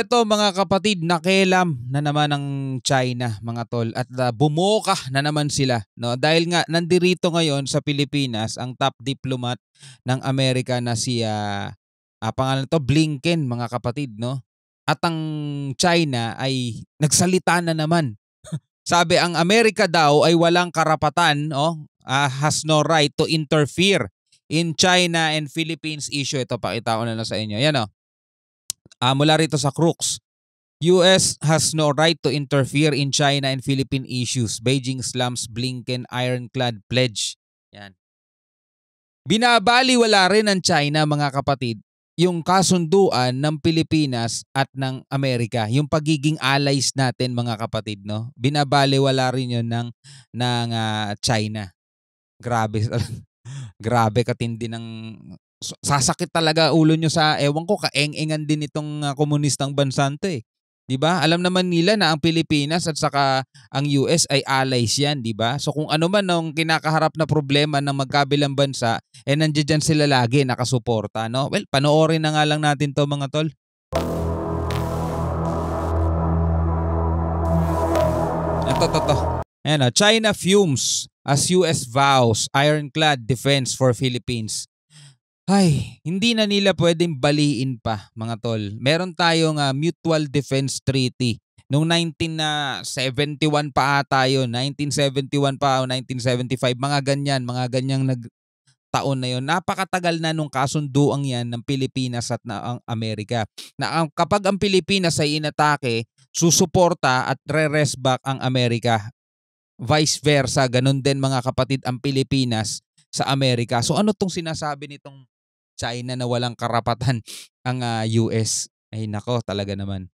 to mga kapatid, nakialam na naman ng China mga tol at bumoka na naman sila, no? Dahil nga nandirito ngayon sa Pilipinas ang top diplomat ng Amerika na si pangalan to Blinken mga kapatid, no? At ang China ay nagsalita na naman. Sabi ang Amerika daw ay walang karapatan, has no right to interfere in China and Philippines issue. Ito pakita ko na lang sa inyo. Yan mula rito sa Crooks. US has no right to interfere in China and Philippine issues. Beijing slams Blinken ironclad pledge. Yan. Binabaliwala rin ng China mga kapatid yung kasunduan ng Pilipinas at ng Amerika. Yung pagiging allies natin mga kapatid, no? Binabaliwala rin yun ng China. Grabe. Grabe katindi ng sasakit talaga ulo nyo sa ewan ko kaeng-engan din itong komunistang bansa to eh. 'Di ba? Alam naman nila na ang Pilipinas at saka ang US ay allies 'yan, 'di ba? So kung ano man ang kinakaharap na problema ng magkabilang bansa, nandiyan sila lagi nakasuporta, no? Well, panoorin na nga lang natin 'to mga tol. Ito. Ayan, China fumes as US vows ironclad defense for Philippines. Ay, hindi na nila pwedeng baliin pa mga tol. Meron tayong Mutual Defense Treaty. Noong 1971 pa ata yun, 1971 pa o 1975, mga ganyang taon na yun. Napakatagal na nung kasunduang yan ng Pilipinas at ng Amerika. Na kapag ang Pilipinas ay inatake, susuporta at re-rest back ang Amerika. Vice versa, ganun din mga kapatid ang Pilipinas sa Amerika. So ano tong sinasabi nitong China na walang karapatan ang US? Ay nako, talaga naman.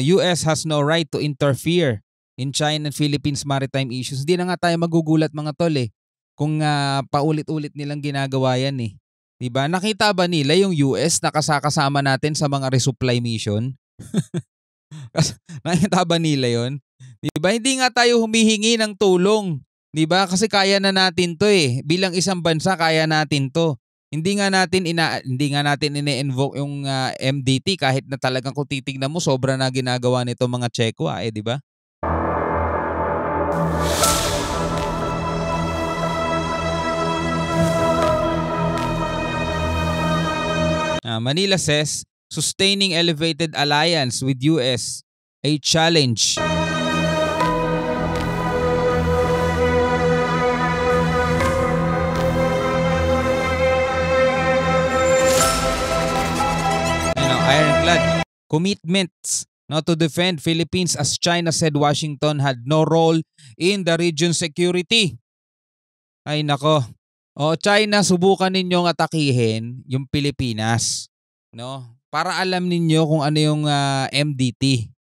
US has no right to interfere in China and Philippines maritime issues. Hindi na nga tayo magugulat mga tol kung paulit-ulit nilang ginagawa yan eh. Diba? Nakita ba nila yung US na kasama natin sa mga resupply mission? Nakita ba nila yun? Diba? Hindi nga tayo humihingi ng tulong. Diba? Kasi kaya na natin to eh. Bilang isang bansa, kaya natin to. Hindi nga natin ine-invoke yung MDT kahit na talagang kung titignan mo, sobra na ginagawa nito mga Tseko diba? Manila says, sustaining elevated alliance with US, a challenge. Ironclad commitments to defend Philippines as China said Washington had no role in the region's security. Ay nako. China, subukan ninyong atakihin yung Pilipinas, no? Para alam ninyo kung ano yung MDT.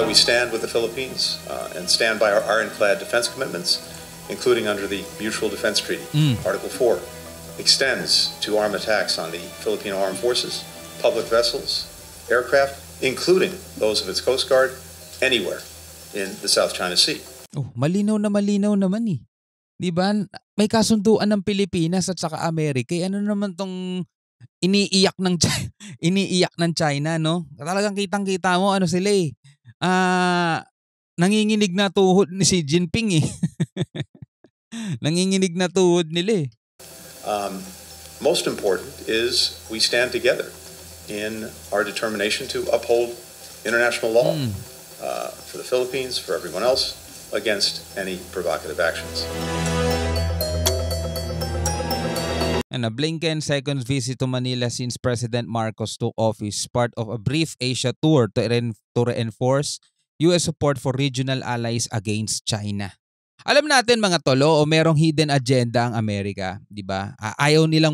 We stand with the Philippines and stand by our ironclad defense commitments, including under the Mutual Defense Treaty. Article 4 extends to armed attacks on the Filipino Armed Forces, public vessels, aircraft, including those of its Coast Guard, anywhere in the South China Sea. Malinaw naman eh. Diba? May kasunduan ng Pilipinas at saka Amerika. Ano naman tong iniiyak ng China, no? Talagang kitang-kita mo ano sila eh. Nanginginig na tuhod ni Xi Jinping eh. Nanginginig na tuhod nila eh. Most important is we stand together in our determination to uphold international law for the Philippines, for everyone else, against any provocative actions. Blinken's second visit to Manila since President Marcos took office, part of a brief Asia tour to reinforce U.S. support for regional allies against China. Alam natin mga tolo, merong hidden agenda ang Amerika, di ba? Ayaw nilang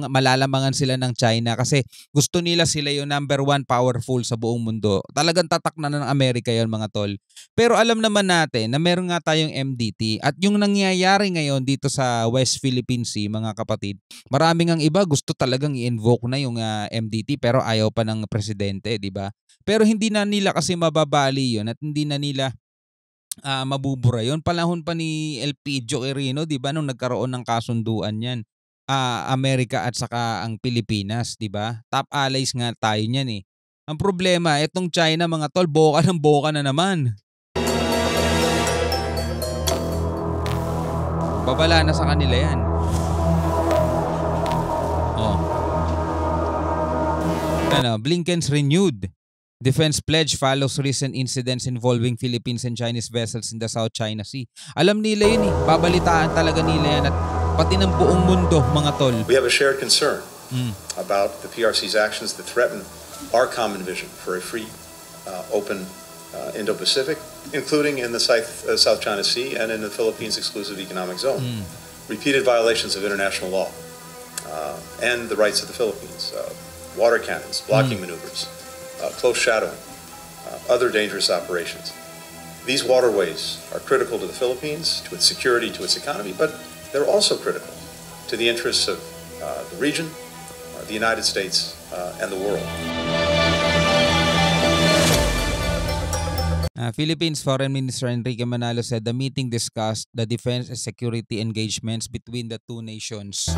malalamangan sila ng China kasi gusto nila sila yung number one powerful sa buong mundo. Talagang tatak na ng Amerika yon mga tol. Pero alam naman natin na meron nga tayong MDT at yung nangyayari ngayon dito sa West Philippine Sea mga kapatid, maraming ang iba gusto talagang i-invoke na yung MDT pero ayaw pa ng presidente, di ba? Pero hindi na nila kasi mababali yon at hindi na nila mabubura yun. Panahon pa ni Elpidio Quirino, di ba, nung nagkaroon ng kasunduan yan. Amerika at saka ang Pilipinas, di ba? Top allies nga tayo niyan eh. Ang problema, itong China mga tol, boka ng boka na naman. Babala na sa kanila yan. Blinken's renewed defense pledge follows recent incidents involving Philippines and Chinese vessels in the South China Sea. Alam nila yun eh. Babalitaan talaga nila yan at pati ng buong mundo, mga tol. We have a shared concern about the PRC's actions that threaten our common vision for a free, open Indo-Pacific, including in the South China Sea and in the Philippines Exclusive Economic Zone. Repeated violations of international law and the rights of the Philippines. Water cannons, blocking maneuvers, close shadowing, other dangerous operations. These waterways are critical to the Philippines, to its security, to its economy, but they're also critical to the interests of the region, the United States, and the world. Philippines Foreign Minister Enrique Manalo said the meeting discussed the defense and security engagements between the two nations.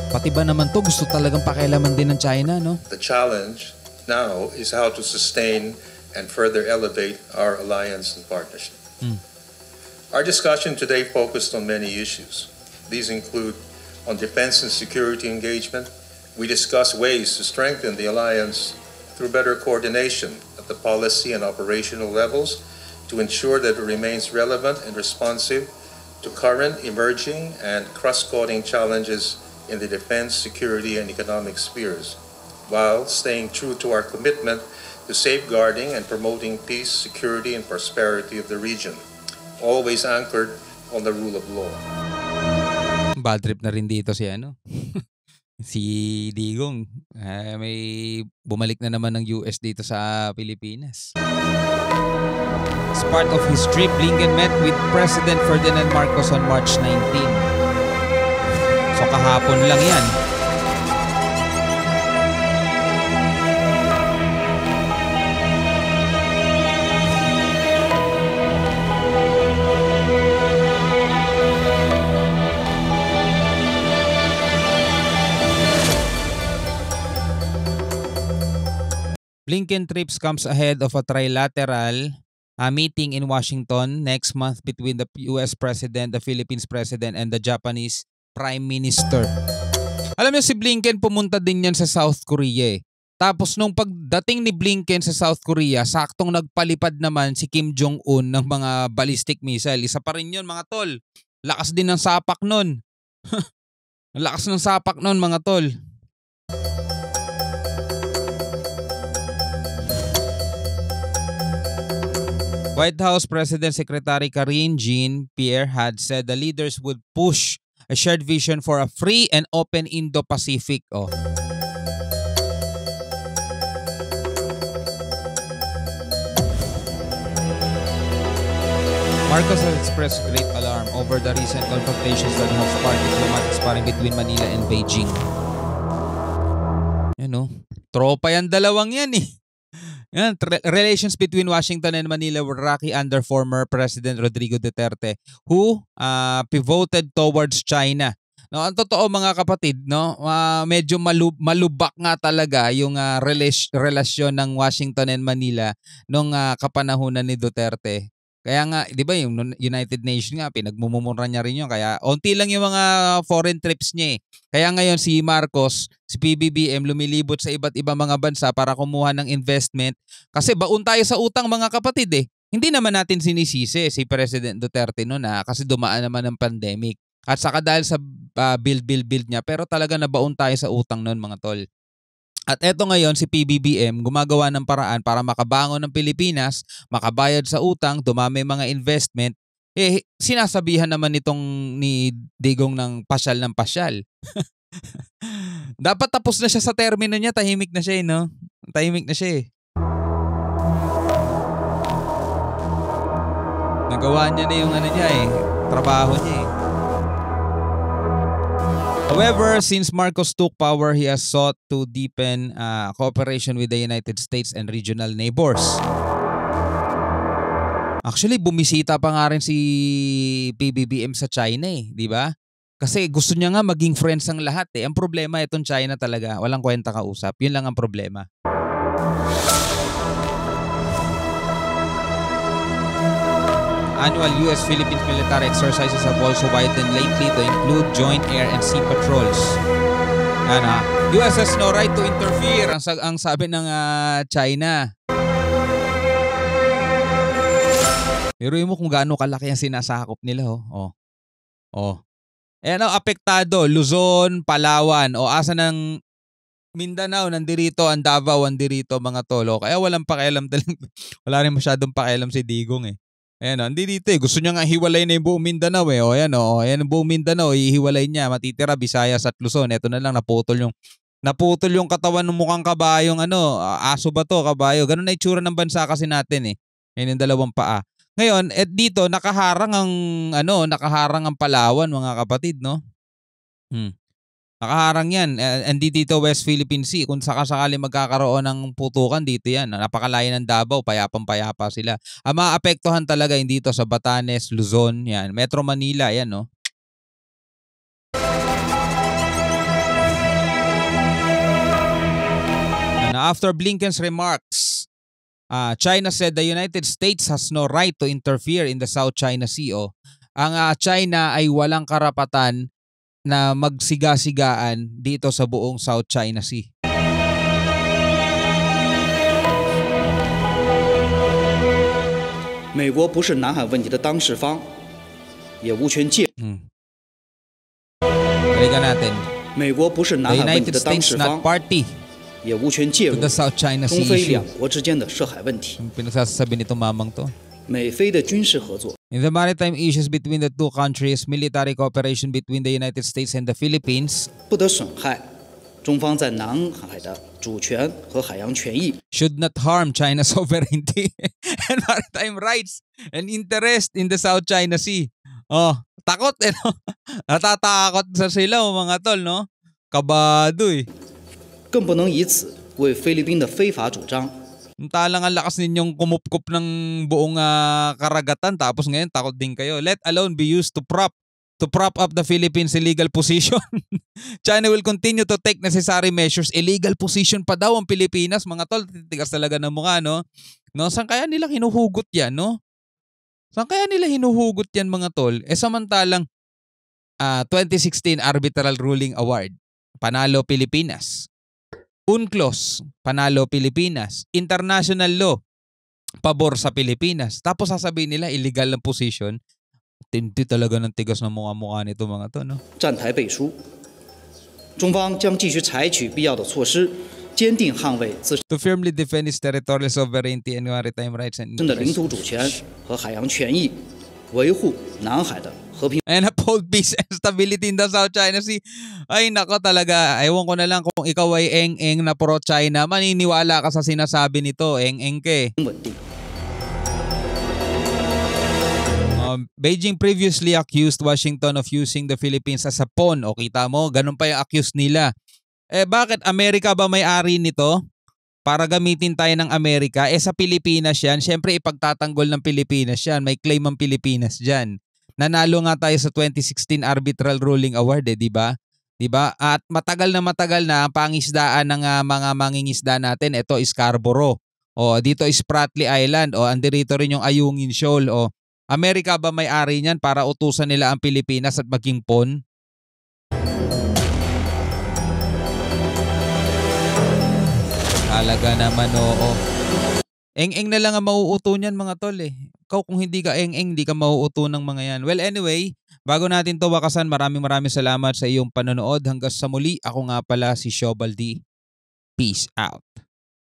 Pati ba naman to gusto talagang pakialaman din ng China, no? The challenge now is how to sustain and further elevate our alliance and partnership. Our discussion today focused on many issues. These include on defense and security engagement. We discussed ways to strengthen the alliance through better coordination at the policy and operational levels to ensure that it remains relevant and responsive to current, emerging, and cross-cutting challenges in the defense, security, and economic spheres, while staying true to our commitment to safeguarding and promoting peace, security, and prosperity of the region, always anchored on the rule of law. Bad trip na rin dito si si Digong. May bumalik na naman ng US dito sa Pilipinas. As part of his trip, Blinken met with President Ferdinand Marcos on March 19. So kahapon lang yan. Blinken trips comes ahead of a trilateral meeting in Washington next month between the US President, the Philippines President, and the Japanese Prime Minister. Alam niyo si Blinken pumunta din yan sa South Korea eh. Tapos nung pagdating ni Blinken sa South Korea, saktong nagpalipad naman si Kim Jong-un ng mga ballistic missile. Isa pa rin yun mga tol. Lakas din ng sapak nun. Lakas ng sapak nun mga tol. White House President Secretary Karine Jean-Pierre had said the leaders would push a shared vision for a free and open Indo-Pacific. Marcos has expressed great alarm over the recent confrontations that have sparked diplomatic sparring between Manila and Beijing. Tropa yan dalawang yan eh. Yan, relations between Washington and Manila were rocky under former President Rodrigo Duterte, who pivoted towards China. No, ang totoo mga kapatid, no, medyo malubak nga talaga yung relasyon ng Washington and Manila nung kapanahunan ni Duterte. Kaya nga, di ba yung United Nations nga, pinagmumura niya rin yun. Kaya onti lang yung mga foreign trips niya eh. Kaya ngayon si Marcos, si PBBM, lumilibot sa iba't ibang mga bansa para kumuha ng investment. Kasi baon tayo sa utang mga kapatid eh. Hindi naman natin sinisisi si President Duterte noon kasi dumaan naman ng pandemic. At saka dahil sa build niya, pero talaga nabaon tayo sa utang noon mga tol. At eto ngayon si PBBM gumagawa ng paraan para makabangon ng Pilipinas, makabayad sa utang, dumami mga investment. Sinasabihan naman nitong ni Digong ng pasyal. Dapat tapos na siya sa termino niya, tahimik na siya no? Tahimik na siya Nagawa niya na yung trabaho niya However, since Marcos took power, he has sought to deepen cooperation with the United States and regional neighbors. Actually, bumisita pa nga rin si PBBM sa China di ba? Kasi gusto niya nga maging friends ang lahat Ang problema itong China talaga, walang kwenta kausap. Yun lang ang problema. Annual US-Philippines military exercises have also widened lately to include joint air and sea patrols. US has no right to interfere, ang sabi ng China. Biruin mo kung gaano kalaki ang sinasakop nila. Apektado, Luzon, Palawan, asa ng Mindanao, nandirito, ang Davao, nandirito mga tolo. Kaya walang pakialam wala rin masyadong pakialam si Digong Ayan dito Gusto niya nga hiwalay na yung buong Mindanao ayan ang buong Mindanao, ihiwalay niya. Matitira Visayas at Luzon. Ito na lang, naputol yung katawan ng mukhang kabayong aso ba to, kabayo. Ganun na itsura ng bansa kasi natin Yan yung dalawang paa. Ngayon, dito nakaharang ang Palawan, mga kapatid, no? Nakaharang yan. Dito West Philippine Sea. Kung sakasakali magkakaroon ng putukan, dito yan. Napakalaya ng Davao, payapang-payapa sila. Ang maapektuhan talaga dito sa Batanes, Luzon, yan. Metro Manila, yan, no? After Blinken's remarks, China said the United States has no right to interfere in the South China Sea. Ang China ay walang karapatan na magsiga-sigaan dito sa buong South China Sea.美国不是南海问题的当事方，也无权介。Balikan natin. 美国不是南海问题 The United 的当 States 事 not 方， party 也无权介 to 入 the South China 中 Sea 非 issue. 两国之间的涉海问题。 Pinagsasabi nito mamang to. 美菲的军事合作 In the maritime issues between the two countries, military cooperation between the United States and the Philippines 不得损害中方在南海的主权和海洋权益。 should not harm China's sovereignty and maritime rights and interest in the South China Sea. Takot no? Natatakot sa sila mga tol, no? Kabado 更不能以此为菲律宾的非法主张 Talang ang lakas ninyong kumupkup ng buong karagatan tapos ngayon takot din kayo. Let alone be used to prop up the Philippines' illegal position. China will continue to take necessary measures. Illegal position pa daw ang Pilipinas. Mga tol, titigas talaga ng mukha, no? Saan kaya nila hinuhugot yan, no? Saan kaya nila hinuhugot yan, mga tol? Samantalang 2016 Arbitral Ruling Award, panalo Pilipinas. UNCLOS, panalo Pilipinas. International law, pabor sa Pilipinas. Tapos sasabihin nila illegal ang position. Hindi talaga ng tigas ng mukha-mukha nito mga to, no? 站台背书，中方将继续采取必要的措施，坚定捍卫自身 To firmly defend its territorial sovereignty and maritime rights and 的领 interests. 土主权和海洋权益，维护南海的和平。 And uphold peace and stability in the South China Sea. Ay nako talaga, ewan ko na lang kung ikaw ay eng-eng na pro-China, maniniwala ka sa sinasabi nito, eng-eng ke. 稳定。 Beijing previously accused Washington of using the Philippines as a pawn. O kita mo, ganun pa yung accuse nila. Bakit? Amerika ba may-ari nito? Para gamitin tayo ng Amerika? Sa Pilipinas yan. Siyempre ipagtatanggol ng Pilipinas yan. May claim ang Pilipinas dyan. Nanalo nga tayo sa 2016 Arbitral Ruling Award di ba? Diba? At matagal na ang pangisdaan ng mga mangingisda natin. Ito is Scarborough. Dito is Spratly Island. Andirito rin yung Ayungin Shoal. Amerika ba may-ari niyan para utusan nila ang Pilipinas at maging pawn? Talaga naman, oo. Eng-eng na lang ang mauuto niyan mga tol Ikaw kung hindi ka eng-eng, hindi ka mauuto ng mga yan. Well anyway, bago natin to wakasan, maraming salamat sa iyong panonood. Hanggang sa muli, ako nga pala si Shobaldi. Peace out.